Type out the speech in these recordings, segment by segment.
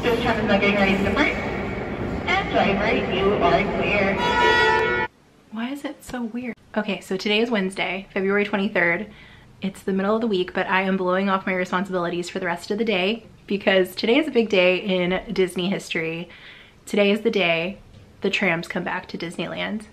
This tram is now getting ready to depart. And driver, you are clear. Why is it so weird? Okay, so today is Wednesday, February 23rd. It's the middle of the week, but I am blowing off my responsibilities for the rest of the day because today is a big day in Disney history. Today is the day the trams come back to Disneyland.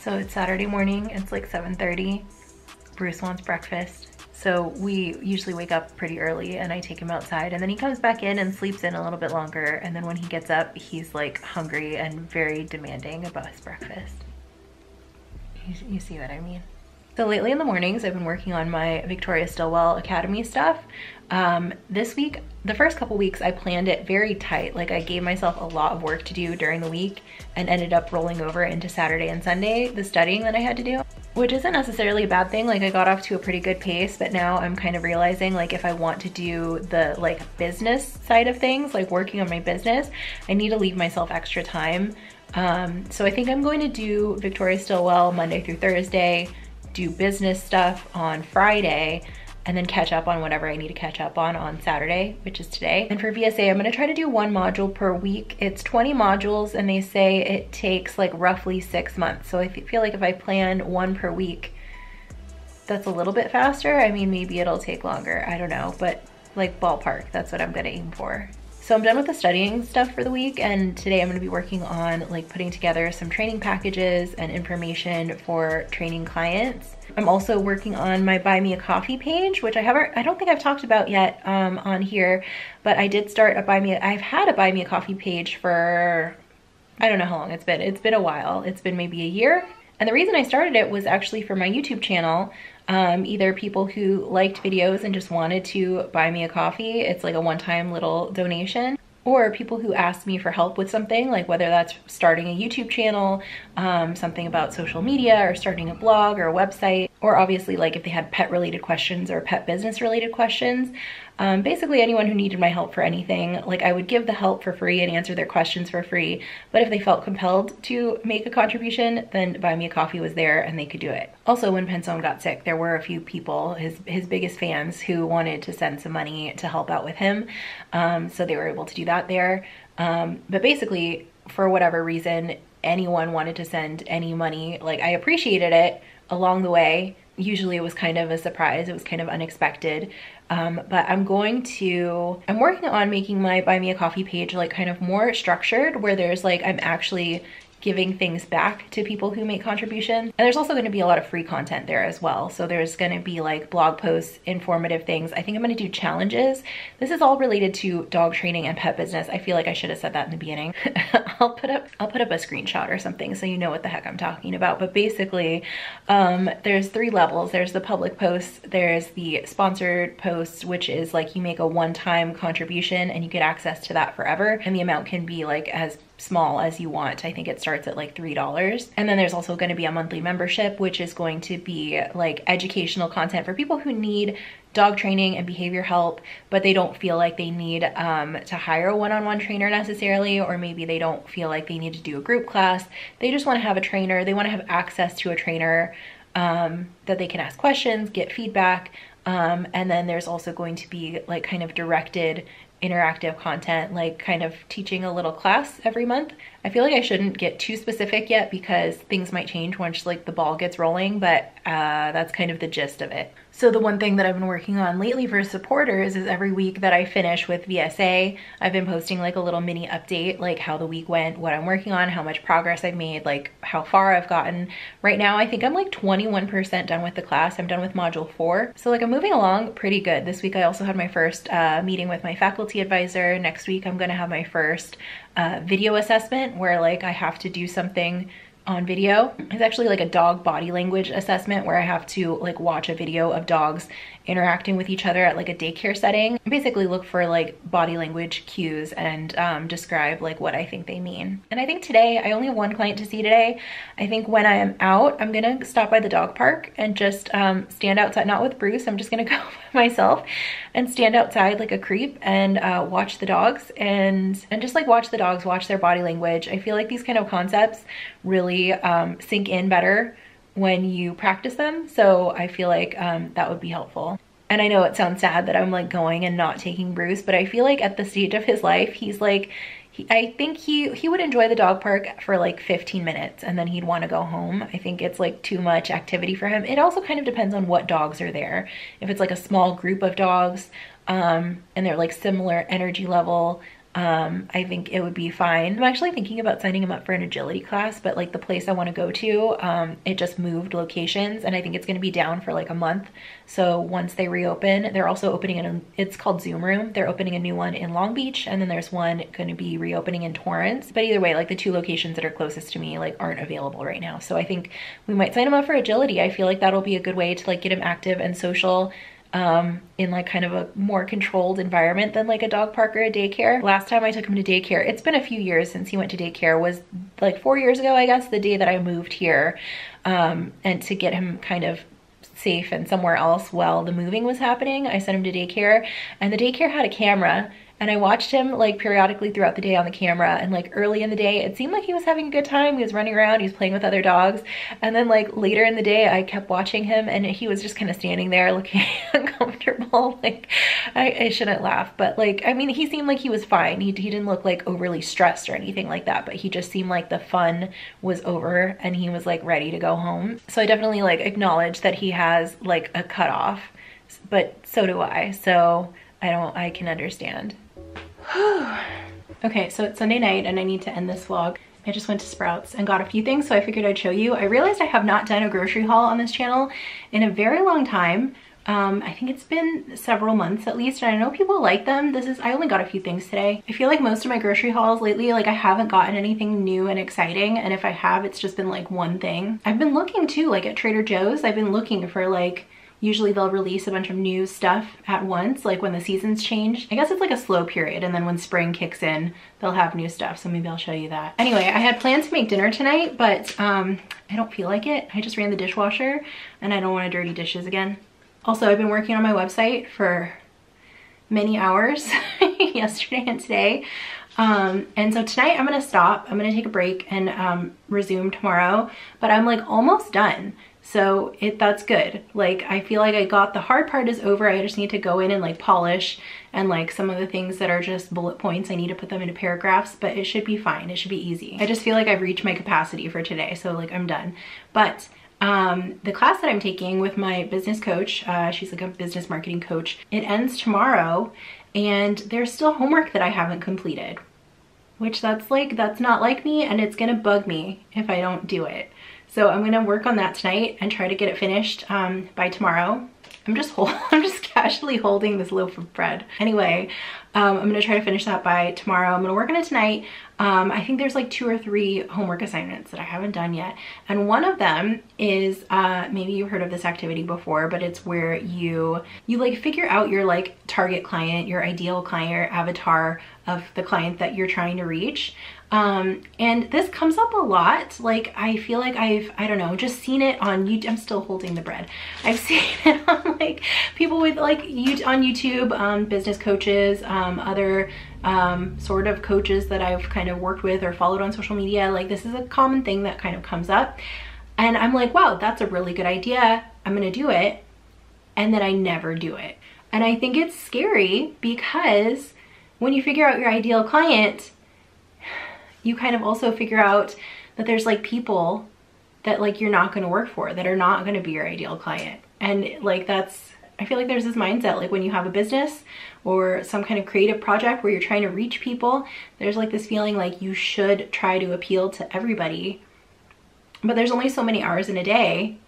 So it's Saturday morning, it's like 7:30. Bruce wants breakfast. So we usually wake up pretty early and I take him outside and then he comes back in and sleeps in a little bit longer. And then when he gets up, he's like hungry and very demanding about his breakfast. You see what I mean? So lately in the mornings, I've been working on my Victoria Stilwell Academy stuff. This week, the first couple weeks, I planned it very tight. Like I gave myself a lot of work to do during the week and ended up rolling over into Saturday and Sunday, the studying that I had to do, which isn't necessarily a bad thing. Like I got off to a pretty good pace, but now I'm kind of realizing like if I want to do the like business side of things, like working on my business, I need to leave myself extra time. So I think I'm going to do Victoria Stilwell Monday through Thursday, do business stuff on Friday, and then catch up on whatever I need to catch up on Saturday, which is today. And for VSA, I'm gonna try to do 1 module per week. It's 20 modules and they say it takes like roughly 6 months. So I feel like if I plan 1 per week, that's a little bit faster. I mean, maybe it'll take longer, I don't know, but like ballpark, that's what I'm gonna aim for. So I'm done with the studying stuff for the week, and today I'm gonna be working on like putting together some training packages and information for training clients. I'm also working on my Buy Me a Coffee page, which I don't think I've talked about yet on here, but I did start I've had a Buy Me a Coffee page for, I don't know how long it's been. It's been a while. It's been maybe a year. And the reason I started it was actually for my YouTube channel. Either people who liked videos and just wanted to buy me a coffee, it's like a one-time little donation, or people who asked me for help with something, like whether that's starting a YouTube channel, something about social media, or starting a blog or a website, or obviously like if they had pet related questions or pet business related questions. Basically anyone who needed my help for anything, like I would give the help for free and answer their questions for free. But if they felt compelled to make a contribution, then Buy Me a Coffee was there and they could do it. Also, when Pensone got sick, there were a few people, his biggest fans, who wanted to send some money to help out with him. So they were able to do that there. But basically, for whatever reason, anyone wanted to send any money, like I appreciated it along the way. Usually it was kind of a surprise, it was kind of unexpected. But I'm working on making my Buy Me a Coffee page like kind of more structured, where there's like, I'm actually giving things back to people who make contributions. And there's also going to be a lot of free content there as well. So there's going to be like blog posts, informative things. I think I'm going to do challenges. This is all related to dog training and pet business. I feel like I should have said that in the beginning. I'll put up a screenshot or something so you know what the heck I'm talking about. But basically, there's 3 levels. There's the public posts, there's the sponsored posts, which is like you make a one-time contribution and you get access to that forever. And the amount can be like as small as you want. I think it starts at like $3. And then there's also going to be a monthly membership, which is going to be like educational content for people who need dog training and behavior help, but they don't feel like they need to hire a one-on-one trainer necessarily, or maybe they don't feel like they need to do a group class. They just want to have a trainer. They want to have access to a trainer that they can ask questions, get feedback. And then there's also going to be like kind of directed interactive content, like kind of teaching a little class every month. I feel like I shouldn't get too specific yet because things might change once like the ball gets rolling, but that's kind of the gist of it. So the one thing that I've been working on lately for supporters is every week that I finish with VSA, I've been posting like a little mini update, like how the week went, what I'm working on, how much progress I've made, like how far I've gotten. Right now, I think I'm like 21% done with the class. I'm done with module 4. So like I'm moving along pretty good. This week I also had my first meeting with my faculty advisor. Next week I'm gonna have my first video assessment where like I have to do something on video. It's actually like a dog body language assessment where I have to like watch a video of dogs interacting with each other at like a daycare setting. I basically look for like body language cues and describe like what I think they mean. And I think today, I only have one client to see today. I think when I am out, I'm gonna stop by the dog park and just stand outside, not with Bruce, I'm just gonna go by myself and stand outside like a creep and watch the dogs and just like watch the dogs, watch their body language. I feel like these kind of concepts really sink in better when you practice them. So I feel like that would be helpful. And I know it sounds sad that I'm like going and not taking Bruce, but I feel like at the stage of his life, he's like, I think he would enjoy the dog park for like 15 minutes and then he'd want to go home. I think it's like too much activity for him. It also kind of depends on what dogs are there. If it's like a small group of dogs and they're like similar energy level, I think it would be fine. I'm actually thinking about signing him up for an agility class, but like the place I want to go to, it just moved locations and I think it's going to be down for like a month. So once they reopen, they're also opening it's called Zoom Room. They're opening a new one in Long Beach and then there's one going to be reopening in Torrance. But either way, like the two locations that are closest to me like aren't available right now. So I think we might sign him up for agility. I feel like that'll be a good way to like get him active and social in like kind of a more controlled environment than like a dog park or a daycare. Last time I took him to daycare, it's been a few years since he went to daycare, was like 4 years ago, I guess, the day that I moved here, and to get him kind of safe and somewhere else while the moving was happening, I sent him to daycare and the daycare had a camera. And I watched him like periodically throughout the day on the camera, and like early in the day, it seemed like he was having a good time. He was running around, he was playing with other dogs. And then like later in the day, I kept watching him and he was just kind of standing there looking uncomfortable. Like I shouldn't laugh, but like, I mean, he seemed like he was fine. He didn't look like overly stressed or anything like that, but he just seemed like the fun was over and he was like ready to go home. So I definitely like acknowledge that he has like a cutoff, but so do I. So I can understand. Okay, so it's Sunday night and I need to end this vlog. I just went to Sprouts and got a few things, so I figured I'd show you. I realized I have not done a grocery haul on this channel in a very long time. I think it's been several months at least, and I know people like them. I only got a few things today. I feel like most of my grocery hauls lately, like I haven't gotten anything new and exciting, and if I have, it's just been like one thing. I've been looking too, like at Trader Joe's, I've been looking for like, usually they'll release a bunch of new stuff at once, like when the seasons change. I guess it's like a slow period, and then when spring kicks in, they'll have new stuff, so maybe I'll show you that. Anyway, I had planned to make dinner tonight, but I don't feel like it. I just ran the dishwasher, and I don't want to dirty dishes again. Also, I've been working on my website for many hours yesterday and today. And so tonight I'm gonna stop. I'm gonna take a break and resume tomorrow, but I'm like almost done. So that's good. Like, I feel like I got the hard part is over. I just need to go in and like polish and like some of the things that are just bullet points, I need to put them into paragraphs, but it should be fine. It should be easy. I just feel like I've reached my capacity for today. So like I'm done. But the class that I'm taking with my business coach, she's like a business marketing coach, it ends tomorrow and there's still homework that I haven't completed, which that's not like me, and it's gonna bug me if I don't do it. So I'm gonna work on that tonight and try to get it finished by tomorrow. I'm just casually holding this loaf of bread. Anyway, I'm gonna try to finish that by tomorrow. I'm gonna work on it tonight. I think there's like 2 or 3 homework assignments that I haven't done yet. And one of them is, maybe you've heard of this activity before, but it's where you like figure out your like target client, your ideal client, your avatar of the client that you're trying to reach. And this comes up a lot. Like, I feel like I don't know, just seen it on YouTube. I'm still holding the bread. I've seen it on like people with like on YouTube, business coaches, other sort of coaches that I've kind of worked with or followed on social media. Like, this is a common thing that kind of comes up, and I'm like, wow, that's a really good idea. I'm gonna do it. And then I never do it. And I think it's scary because when you figure out your ideal client, you kind of also figure out that there's like people that like you're not going to work for, that are not going to be your ideal client. And like that's, I feel like there's this mindset, like when you have a business or some kind of creative project where you're trying to reach people, there's like this feeling like you should try to appeal to everybody, but there's only so many hours in a day.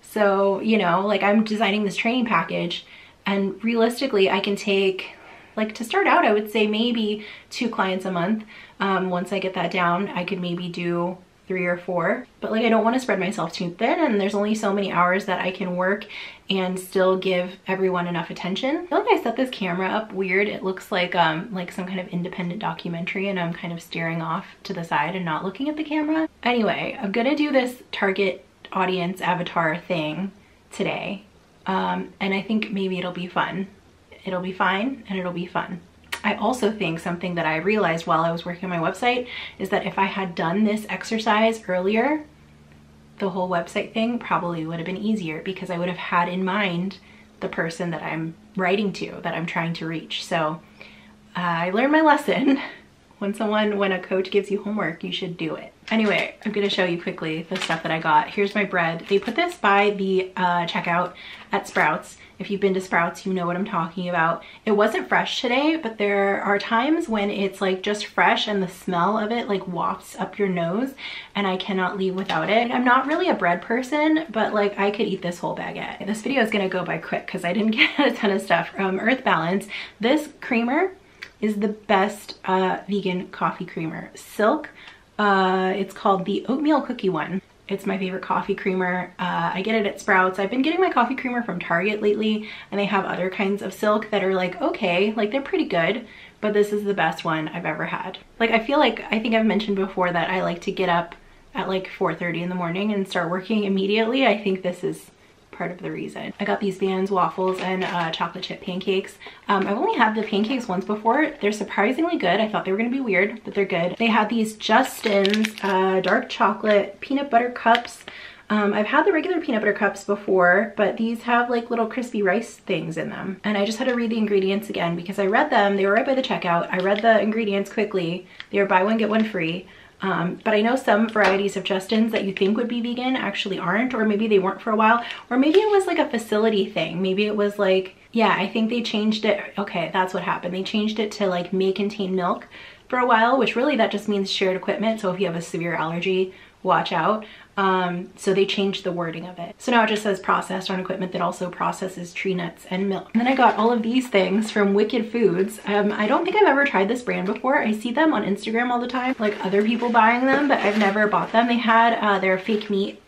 So, you know, like I'm designing this training package, and realistically I can take, like to start out, I would say maybe 2 clients a month. Once I get that down, I could maybe do 3 or 4, but like I don't want to spread myself too thin, and there's only so many hours that I can work and still give everyone enough attention. I feel like I set this camera up weird. It looks like some kind of independent documentary, and I'm kind of staring off to the side and not looking at the camera. Anyway, I'm gonna do this target audience avatar thing today, and I think maybe it'll be fun. It'll be fine and it'll be fun. I also think something that I realized while I was working on my website is that if I had done this exercise earlier, the whole website thing probably would have been easier, because I would have had in mind the person that I'm writing to, that I'm trying to reach. So I learned my lesson. When a coach gives you homework, you should do it. Anyway, I'm gonna show you quickly the stuff that I got. Here's my bread. They put this by the checkout at Sprouts. If you've been to Sprouts, you know what I'm talking about. It wasn't fresh today, but there are times when it's like just fresh and the smell of it like wafts up your nose, and I cannot leave without it. I'm not really a bread person, but like I could eat this whole baguette. This video is gonna go by quick because I didn't get a ton of stuff from Earth Balance. This creamer is the best vegan coffee creamer. Silk, it's called the oatmeal cookie one. It's my favorite coffee creamer. I get it at Sprouts. I've been getting my coffee creamer from Target lately, and they have other kinds of Silk that are like, okay, like they're pretty good, but this is the best one I've ever had. Like I think I've mentioned before that I like to get up at like 4:30 in the morning and start working immediately. I think this is part of the reason. I got these Vans waffles and chocolate chip pancakes. I've only had the pancakes once before. They're surprisingly good. I thought they were gonna be weird, but they're good. They had these Justin's dark chocolate peanut butter cups. I've had the regular peanut butter cups before, but these have like little crispy rice things in them. And I just had to read the ingredients again because I read them. They were right by the checkout. I read the ingredients quickly. They were buy one, get one free. But I know some varieties of Justin's that you think would be vegan actually aren't, or maybe they weren't for a while, or maybe it was like a facility thing. Maybe it was like, yeah, I think they changed it. Okay, that's what happened. They changed it to like may contain milk for a while, which really that just means shared equipment. So if you have a severe allergy, watch out. So they changed the wording of it. So now it just says processed on equipment that also processes tree nuts and milk. And then I got all of these things from Wicked Foods. I don't think I've ever tried this brand before. I see them on Instagram all the time, like other people buying them, but I've never bought them. They had their fake meat,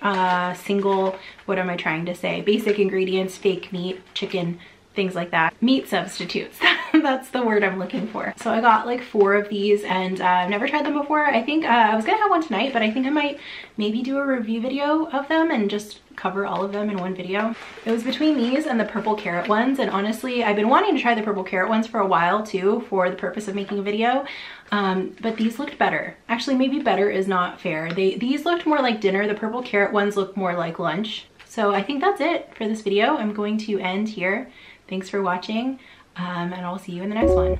single, what am I trying to say? Basic ingredients, fake meat, chicken, things like that. Meat substitutes. That's the word I'm looking for. So I got like 4 of these, and I've never tried them before. I think I was gonna have one tonight, but I think I might maybe do a review video of them and just cover all of them in one video. It was between these and the purple carrot ones, and honestly I've been wanting to try the purple carrot ones for a while too, for the purpose of making a video, but these looked better. Actually, maybe better is not fair. These looked more like dinner. The purple carrot ones look more like lunch. So I think that's it for this video. I'm going to end here. Thanks for watching, and I'll see you in the next one.